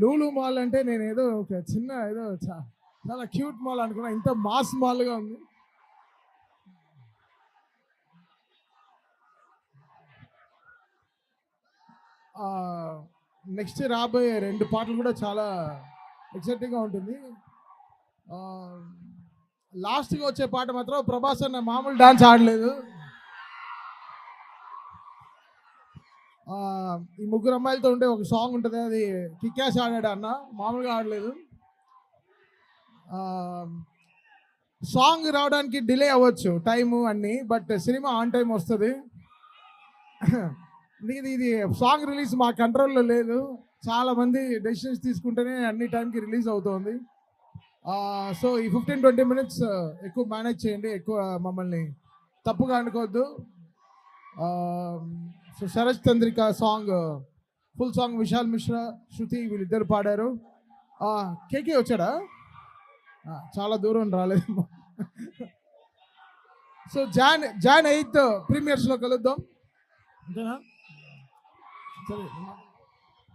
Lulu mall అంటే నేను ఏదో ఒక చిన్న ఏదో చాలా క్యూట్ మాల్ అనుకున్నా, ఇంత మాస్ మాల్గా ఉంది. నెక్స్ట్ రాబోయే 2 పాటలు కూడా చాలా ఎక్సైటింగ్గా ఉంటుంది. లాస్ట్గా వచ్చే పాట మాత్రం ప్రభాస్ అన్న మామూలు డాన్స్ ఆడలేదు. ఈ ముగ్గురు అమ్మాయిలతో ఉండే ఒక సాంగ్ ఉంటుంది, అది కిక్యాస్ ఆడాడు అన్న, మామూలుగా ఆడలేదు. సాంగ్ రావడానికి డిలే అవ్వచ్చు టైము అన్నీ, బట్ సినిమా ఆన్ టైం వస్తుంది. ఇది సాంగ్ రిలీజ్ మా కంట్రోల్లో లేదు, చాలామంది డెసిషన్స్ తీసుకుంటేనే అన్ని టైంకి రిలీజ్ అవుతుంది. సో ఈ 15-20 మినిట్స్ ఎక్కువ మేనేజ్ చేయండి, ఎక్కువ మమ్మల్ని తప్పుగా అనుకోవద్దు. So Sarath Chandrika song, full song Vishal Mishra, Shruti వీళ్ళిద్దరు పాడారు. కేకే వచ్చాడా? చాలా దూరం రాలేదు. సో జాన్ 8 ప్రీమియర్స్లో కలుద్దాం, అంతేనా? సరే.